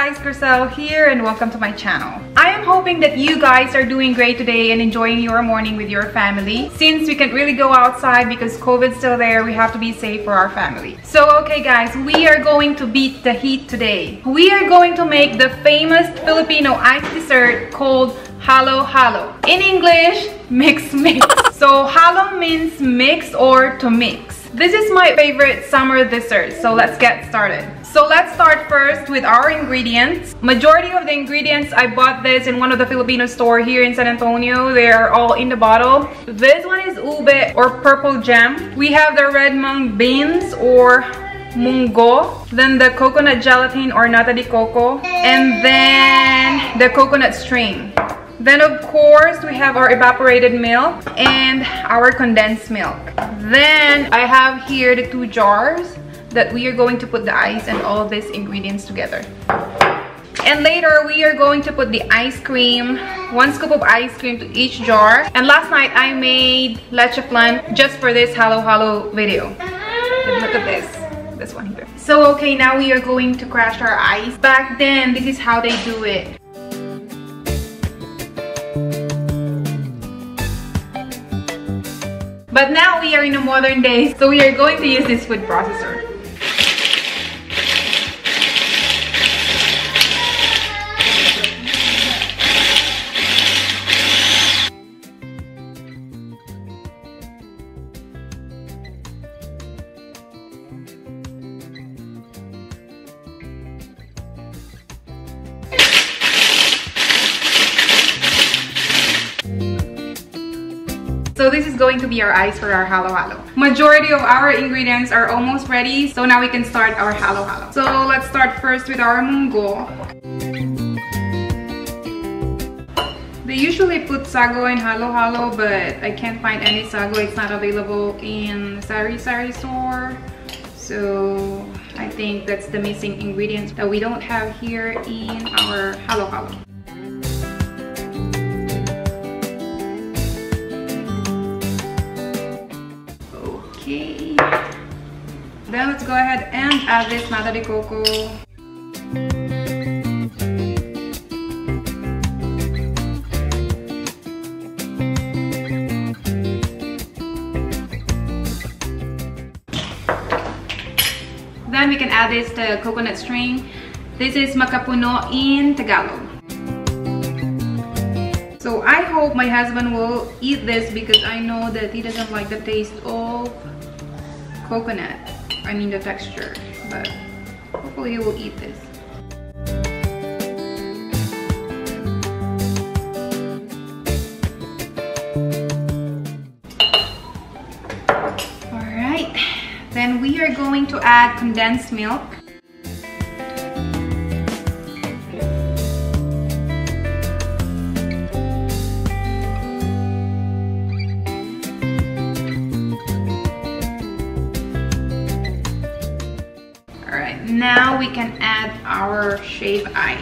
guys, CHRISEL here and welcome to my channel. I am hoping that you guys are doing great today and enjoying your morning with your family. Since we can't really go outside because COVID's still there, we have to be safe for our family. So okay guys, we are going to beat the heat today. We are going to make the famous Filipino ice dessert called halo halo. In English, mix mix. So halo means mix or to mix. This is my favorite summer dessert, so let's get started. So let's start first with our ingredients. Majority of the ingredients, I bought this in one of the Filipino store here in San Antonio. They are all in the bottle. This one is ube or purple jam. We have the red mung beans or munggo, then the coconut gelatin or nata de coco, and then the coconut string. Then of course we have our evaporated milk and our condensed milk. Then I have here the 2 jars that we are going to put the ice and all of these ingredients together. And later we are going to put the ice cream, 1 scoop of ice cream to each jar. And last night I made leche flan just for this halo halo video. And look at this one here. So okay, now we are going to crush our ice. Back then this is how they do it. But now we are in a modern day, so we are going to use this food processor. So this is going to be our ice for our halo halo. Majority of our ingredients are almost ready, so now we can start our halo halo. So let's start first with our munggo. They usually put sago in halo halo, but I can't find any sago. It's not available in sari store. So I think that's the missing ingredients that we don't have here in our halo halo. Okay, then let's go ahead and add this nata de coco. Then we can add this to coconut string. This is makapuno in Tagalog. So I hope my husband will eat this because I know that he doesn't like the taste of coconut. I mean the texture, but hopefully he will eat this. Alright, then we are going to add condensed milk. Now we can add our shaved ice.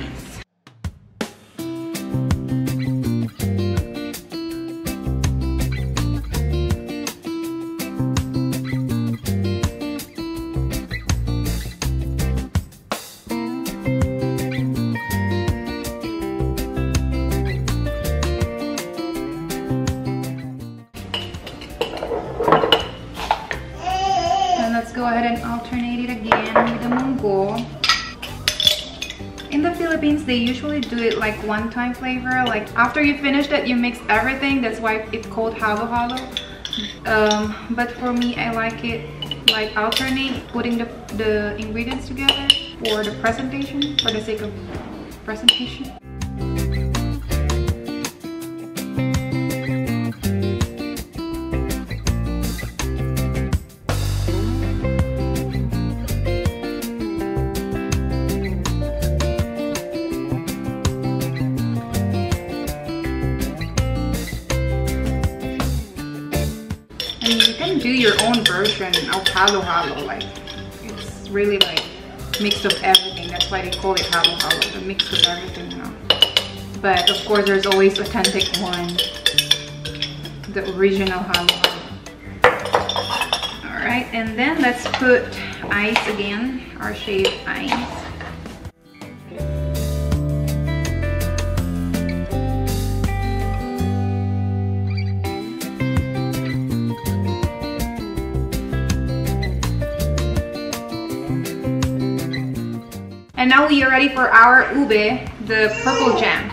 And let's go ahead and alternate it again with the munggo. In the Philippines, they usually do it like one-time flavor. Like after you finish that, you mix everything. That's why it's called halo halo. But for me, I like it like alternate, putting the ingredients together for the presentation, for the sake of presentation. You can do your own version of halo halo. Like it's really like mix of everything. That's why they call it halo halo, the mix of everything, you know. But of course there's always authentic one, the original halo halo. Alright, and then let's put ice again, our shaved ice. now we are ready for our ube, the purple jam.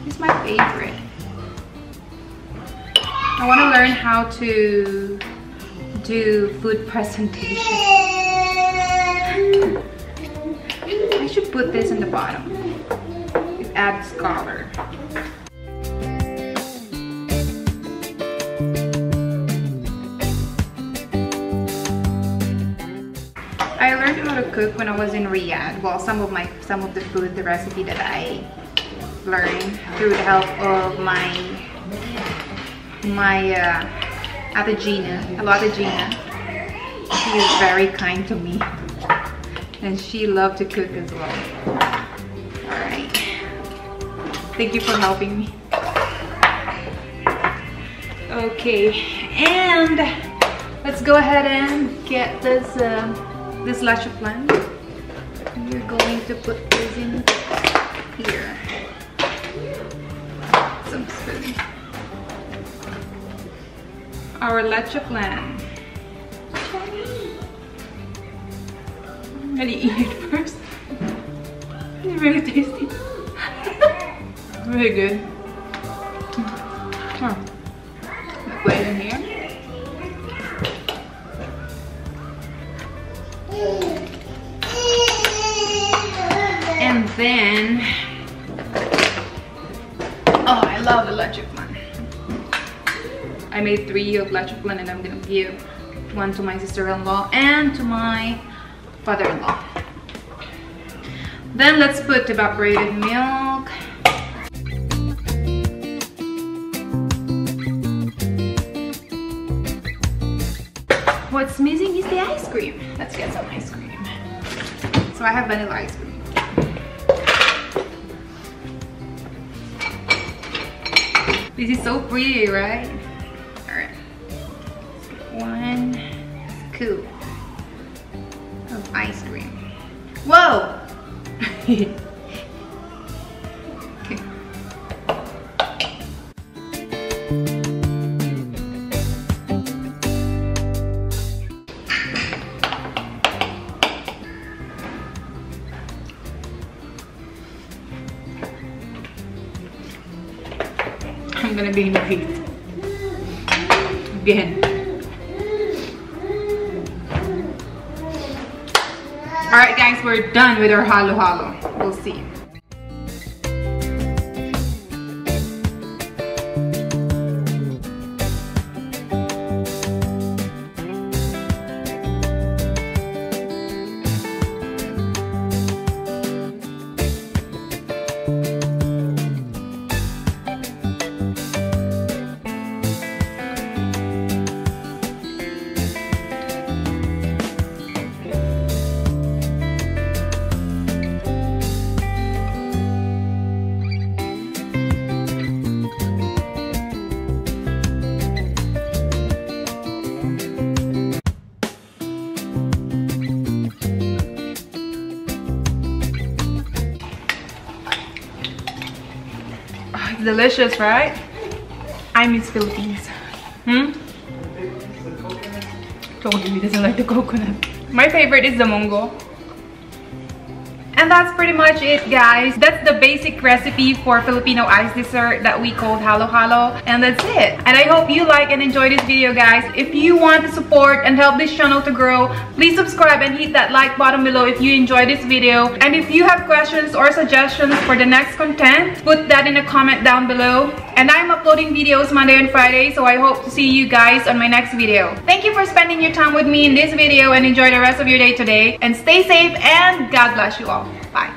It's my favorite. I want to learn how to do food presentation. I should put this in the bottom. It adds color. I learned how to cook when I was in Riyadh. Well, some of the food, the recipe that I learned through the help of my Ate Gina. Hello, Ate Gina. She is very kind to me, and she loved to cook as well. All right. Thank you for helping me. Okay, and let's go ahead and get this this leche flan. We're going to put this in here. Some spoon. Our leche flan. I'm gonna eat it first. It's really tasty. Really good. Put it in here. And then, oh, I love the leche flan. I made 3 of leche flan, and I'm gonna give 1 to my sister-in-law and to my father-in-law. Then let's put evaporated milk. What's missing is the ice cream. Let's get some ice cream. So I have vanilla ice cream. This is so pretty, right? Alright. 1 scoop of ice cream. Whoa! Okay. I'm gonna be late again. Alright guys, we're done with our halo halo. We'll see. It's delicious, right? I miss Philippines. Told you he doesn't like the coconut. My favorite is the mongo. And that's pretty much it, guys. That's the basic recipe for Filipino ice dessert that we called halo halo. And that's it. And I hope you like and enjoy this video, guys. If you want to support and help this channel to grow, please subscribe and hit that like button below if you enjoyed this video. And if you have questions or suggestions for the next content, put that in a comment down below. And I'm uploading videos Monday and Friday, so I hope to see you guys on my next video. Thank you for spending your time with me in this video, and enjoy the rest of your day today. And stay safe, and God bless you all. Bye.